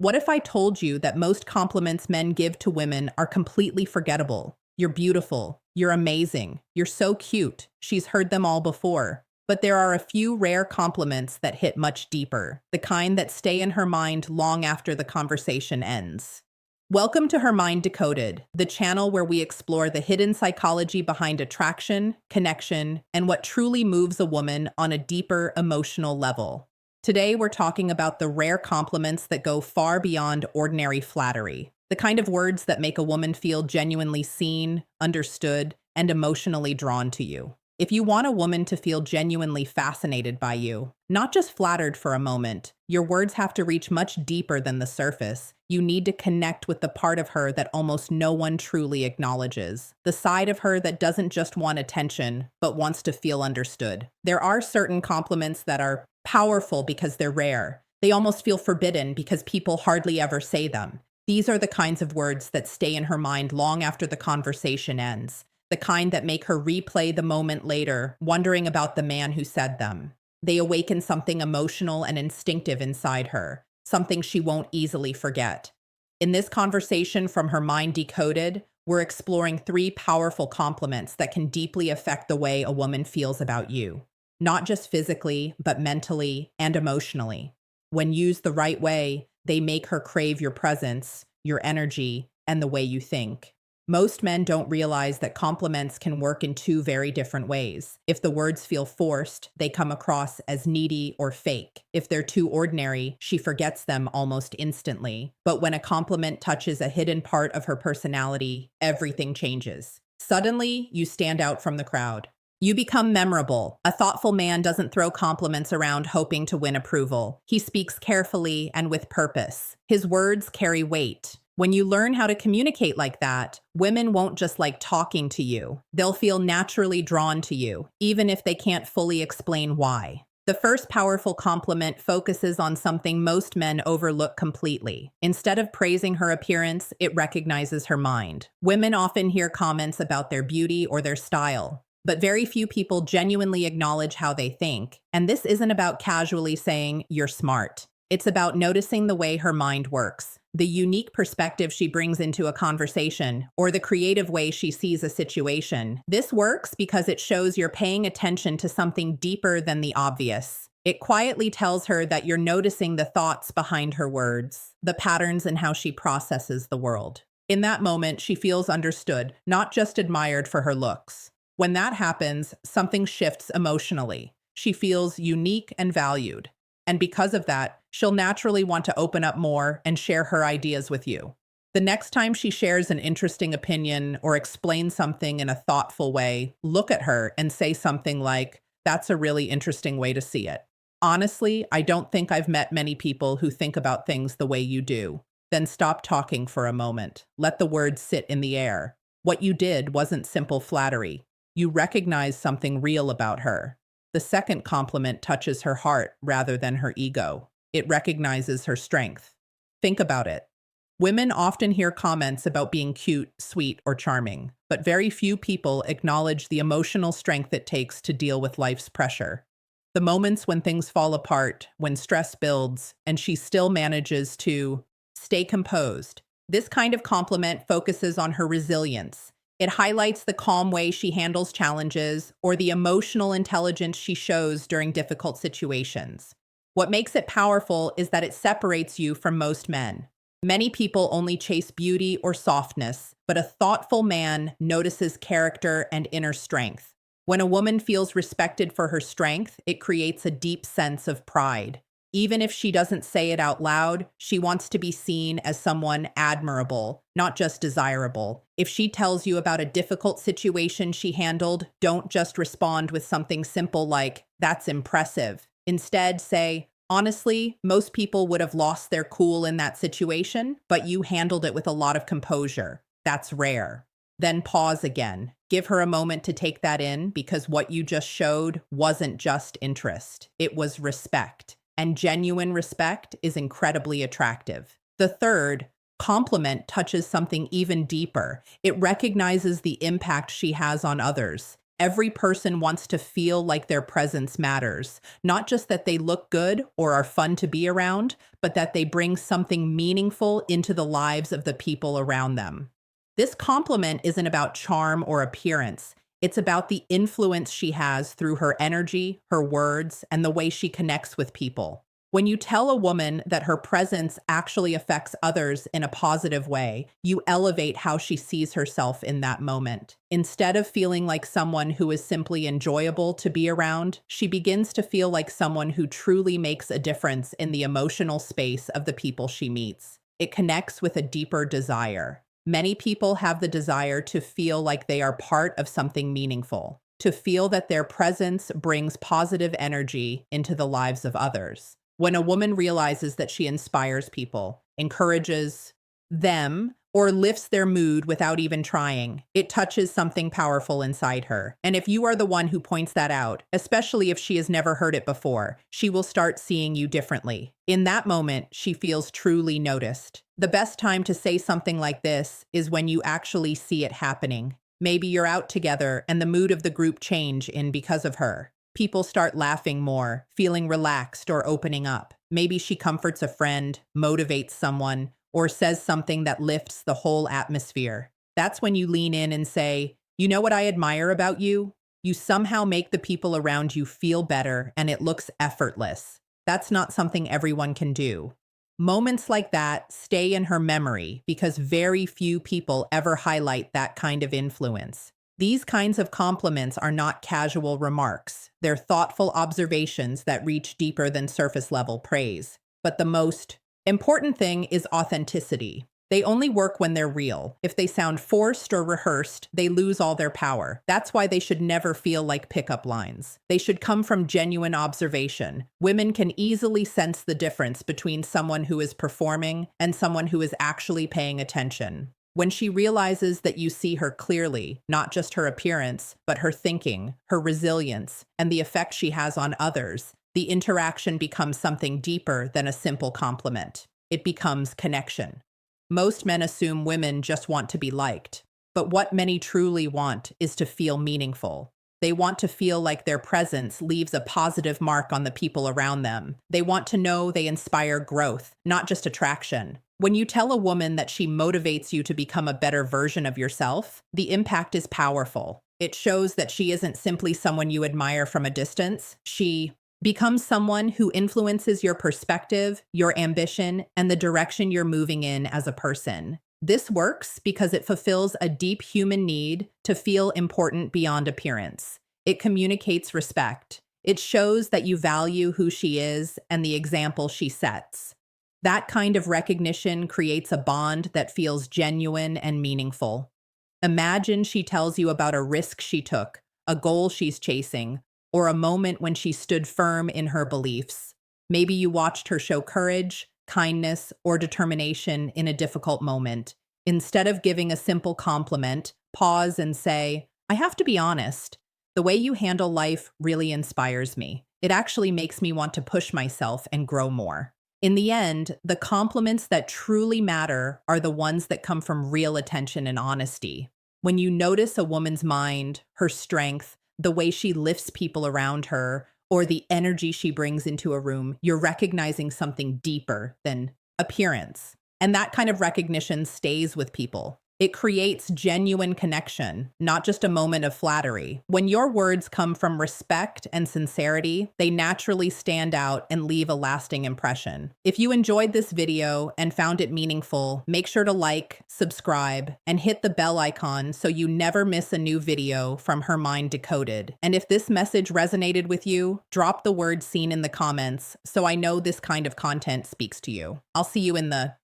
What if I told you that most compliments men give to women are completely forgettable? You're beautiful. You're amazing. You're so cute. She's heard them all before. But there are a few rare compliments that hit much deeper, the kind that stay in her mind long after the conversation ends. Welcome to Her Mind Decoded, the channel where we explore the hidden psychology behind attraction, connection, and what truly moves a woman on a deeper emotional level. Today, we're talking about the rare compliments that go far beyond ordinary flattery, the kind of words that make a woman feel genuinely seen, understood, and emotionally drawn to you. If you want a woman to feel genuinely fascinated by you, not just flattered for a moment, your words have to reach much deeper than the surface. You need to connect with the part of her that almost no one truly acknowledges, the side of her that doesn't just want attention, but wants to feel understood. There are certain compliments that are powerful because they're rare. They almost feel forbidden because people hardly ever say them. These are the kinds of words that stay in her mind long after the conversation ends, the kind that make her replay the moment later, wondering about the man who said them. They awaken something emotional and instinctive inside her, something she won't easily forget. In this conversation from Her Mind Decoded, we're exploring 3 powerful compliments that can deeply affect the way a woman feels about you. Not just physically, but mentally and emotionally. When used the right way, they make her crave your presence, your energy, and the way you think. Most men don't realize that compliments can work in 2 very different ways. If the words feel forced, they come across as needy or fake. If they're too ordinary, she forgets them almost instantly. But when a compliment touches a hidden part of her personality, everything changes. Suddenly, you stand out from the crowd. You become memorable. A thoughtful man doesn't throw compliments around hoping to win approval. He speaks carefully and with purpose. His words carry weight. When you learn how to communicate like that, women won't just like talking to you. They'll feel naturally drawn to you, even if they can't fully explain why. The first powerful compliment focuses on something most men overlook completely. Instead of praising her appearance, it recognizes her mind. Women often hear comments about their beauty or their style, but very few people genuinely acknowledge how they think. And this isn't about casually saying, "You're smart." It's about noticing the way her mind works, the unique perspective she brings into a conversation, or the creative way she sees a situation. This works because it shows you're paying attention to something deeper than the obvious. It quietly tells her that you're noticing the thoughts behind her words, the patterns in how she processes the world. In that moment, she feels understood, not just admired for her looks. When that happens, something shifts emotionally. She feels unique and valued. And because of that, she'll naturally want to open up more and share her ideas with you. The next time she shares an interesting opinion or explains something in a thoughtful way, look at her and say something like, "That's a really interesting way to see it. Honestly, I don't think I've met many people who think about things the way you do." Then stop talking for a moment. Let the words sit in the air. What you did wasn't simple flattery. You recognize something real about her. The second compliment touches her heart rather than her ego. It recognizes her strength. Think about it. Women often hear comments about being cute, sweet, or charming, but very few people acknowledge the emotional strength it takes to deal with life's pressure. The moments when things fall apart, when stress builds, and she still manages to stay composed. This kind of compliment focuses on her resilience. It highlights the calm way she handles challenges or the emotional intelligence she shows during difficult situations. What makes it powerful is that it separates you from most men. Many people only chase beauty or softness, but a thoughtful man notices character and inner strength. When a woman feels respected for her strength, it creates a deep sense of pride. Even if she doesn't say it out loud, she wants to be seen as someone admirable, not just desirable. If she tells you about a difficult situation she handled, don't just respond with something simple like, "That's impressive." Instead, say, "Honestly, most people would have lost their cool in that situation, but you handled it with a lot of composure. That's rare." Then pause again. Give her a moment to take that in, because what you just showed wasn't just interest. It was respect. And genuine respect is incredibly attractive. The third compliment touches something even deeper. It recognizes the impact she has on others. Every person wants to feel like their presence matters, not just that they look good or are fun to be around, but that they bring something meaningful into the lives of the people around them. This compliment isn't about charm or appearance. It's about the influence she has through her energy, her words, and the way she connects with people. When you tell a woman that her presence actually affects others in a positive way, you elevate how she sees herself in that moment. Instead of feeling like someone who is simply enjoyable to be around, she begins to feel like someone who truly makes a difference in the emotional space of the people she meets. It connects with a deeper desire. Many people have the desire to feel like they are part of something meaningful, to feel that their presence brings positive energy into the lives of others. When a woman realizes that she inspires people, encourages them, or lifts their mood without even trying, it touches something powerful inside her. And if you are the one who points that out, especially if she has never heard it before, she will start seeing you differently. In that moment, she feels truly noticed. The best time to say something like this is when you actually see it happening. Maybe you're out together and the mood of the group change because of her. People start laughing more, feeling relaxed or opening up. Maybe she comforts a friend, motivates someone, or says something that lifts the whole atmosphere. That's when you lean in and say, "You know what I admire about you? You somehow make the people around you feel better and it looks effortless." That's not something everyone can do. Moments like that stay in her memory because very few people ever highlight that kind of influence. These kinds of compliments are not casual remarks. They're thoughtful observations that reach deeper than surface-level praise. But the most important thing is authenticity. They only work when they're real. If they sound forced or rehearsed, they lose all their power. That's why they should never feel like pickup lines. They should come from genuine observation. Women can easily sense the difference between someone who is performing and someone who is actually paying attention. When she realizes that you see her clearly, not just her appearance, but her thinking, her resilience, and the effect she has on others, the interaction becomes something deeper than a simple compliment. It becomes connection. Most men assume women just want to be liked, but what many truly want is to feel meaningful. They want to feel like their presence leaves a positive mark on the people around them. They want to know they inspire growth, not just attraction. When you tell a woman that she motivates you to become a better version of yourself, the impact is powerful. It shows that she isn't simply someone you admire from a distance. She becomes someone who influences your perspective, your ambition, and the direction you're moving in as a person. This works because it fulfills a deep human need to feel important beyond appearance. It communicates respect. It shows that you value who she is and the example she sets. That kind of recognition creates a bond that feels genuine and meaningful. Imagine she tells you about a risk she took, a goal she's chasing, or a moment when she stood firm in her beliefs. Maybe you watched her show courage, kindness, or determination in a difficult moment. Instead of giving a simple compliment, pause and say, "I have to be honest. The way you handle life really inspires me. It actually makes me want to push myself and grow more." In the end, the compliments that truly matter are the ones that come from real attention and honesty. When you notice a woman's mind, her strength, the way she lifts people around her, or the energy she brings into a room, you're recognizing something deeper than appearance. And that kind of recognition stays with people. It creates genuine connection, not just a moment of flattery. When your words come from respect and sincerity, they naturally stand out and leave a lasting impression. If you enjoyed this video and found it meaningful, make sure to like, subscribe, and hit the bell icon so you never miss a new video from Her Mind Decoded. And if this message resonated with you, drop the word "seen" in the comments so I know this kind of content speaks to you. I'll see you in the